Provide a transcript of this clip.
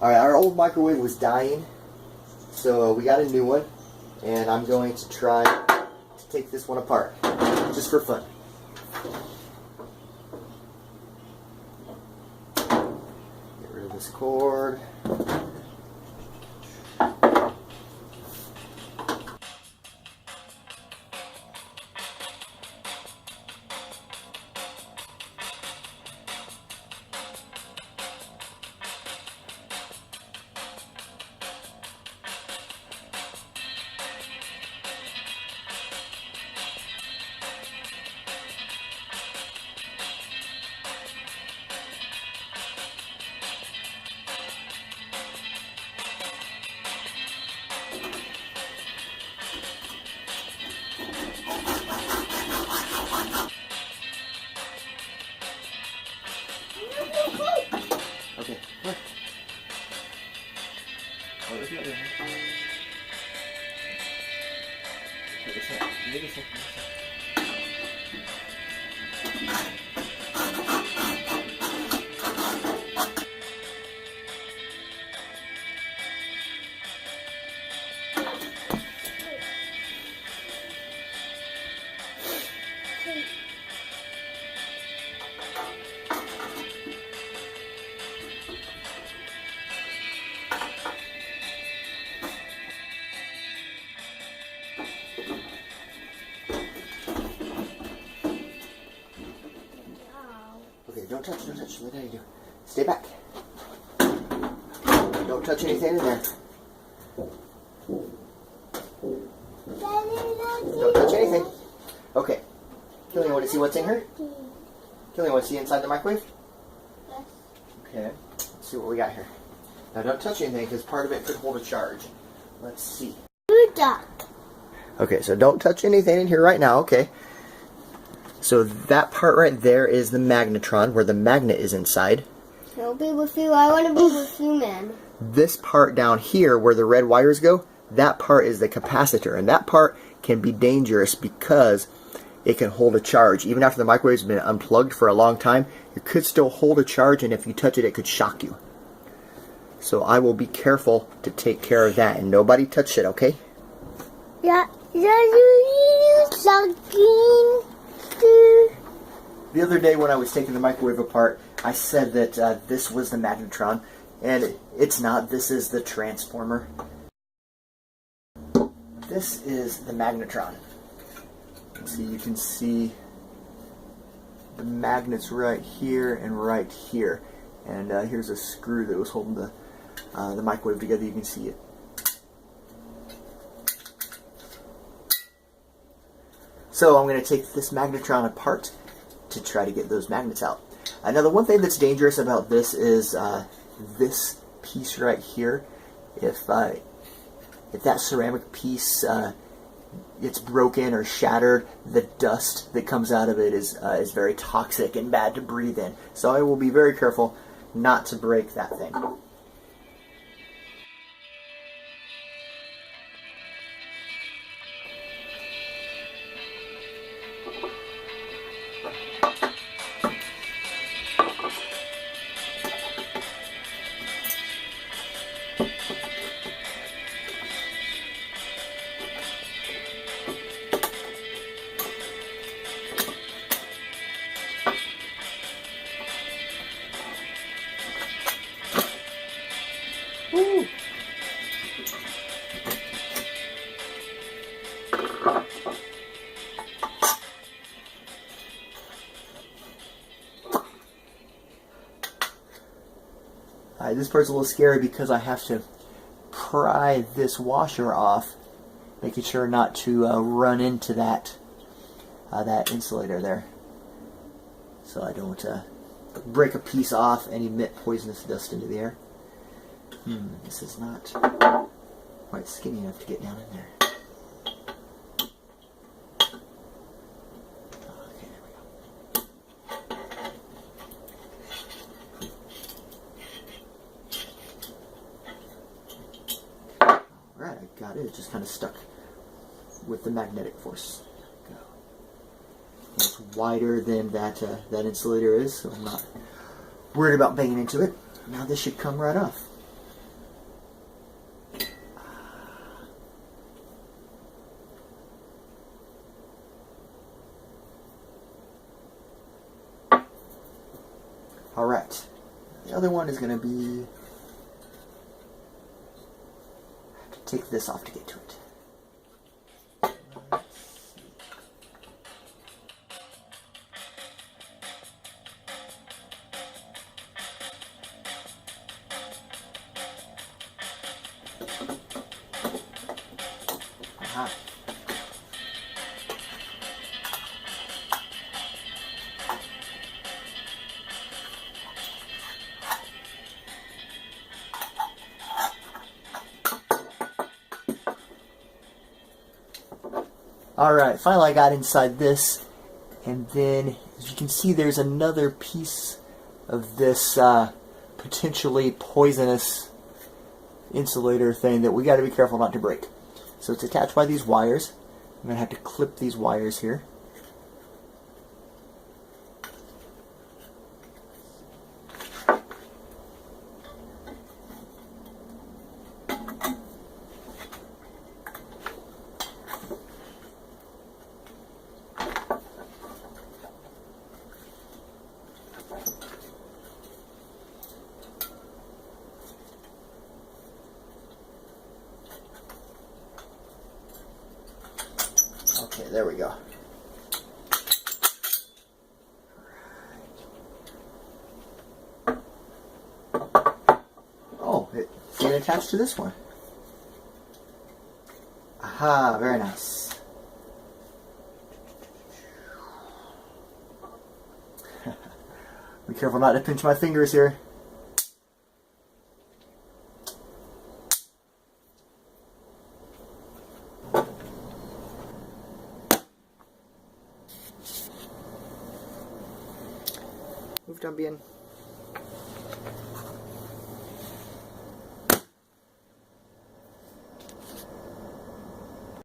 Alright, our old microwave was dying, so we got a new one, and I'm going to try to take this one apart, just for fun. Get rid of this cord. Okay, look. Oh, there's another one. Wait a second. Wait a second. Okay, don't touch, don't touch. Let Daddy do. Stay back. Don't touch anything in there. Don't touch anything. Okay. Killian, you want to see what's in here? Killian, want to see inside the microwave? Yes. Okay. Let's see what we got here. Now don't touch anything because part of it could hold a charge. Let's see. Duck. Okay, so don't touch anything in here right now, okay? So that part right there is the magnetron, where the magnet is inside. I'll be with you. I want to be with you, man. This part down here, where the red wires go, that part is the capacitor. And that part can be dangerous because it can hold a charge. Even after the microwave's been unplugged for a long time, it could still hold a charge, and if you touch it, it could shock you. So I will be careful to take care of that, and nobody touch it, okay? Yeah. You sucking. The other day when I was taking the microwave apart, I said that this was the magnetron, and it's not. This is the transformer. This is the magnetron. So you can see the magnets right here and right here. And here's a screw that was holding the microwave together. You can see it. So I'm going to take this magnetron apart to try to get those magnets out. Now the one thing that's dangerous about this is this piece right here. If that ceramic piece it's broken or shattered, the dust that comes out of it is very toxic and bad to breathe in. So I will be very careful not to break that thing. Woo. This part's a little scary because I have to pry this washer off, making sure not to run into that insulator there, so I don't break a piece off and emit poisonous dust into the air. This is not quite skinny enough to get down in there. Okay, there we go. Alright, I got it. It just kind of stuck with the magnetic force. There we go. It's wider than that insulator is, so I'm not worried about banging into it. Now this should come right off. other one is going to be... I have to take this off to get to it. Aha. Alright, finally I got inside this, and then as you can see there's another piece of this potentially poisonous insulator thing that we got to be careful not to break. So it's attached by these wires. I'm going to have to clip these wires here. Okay, there we go. Oh, it's going to attach to this one. Aha, very nice. Be careful not to pinch my fingers here. Move down, bien.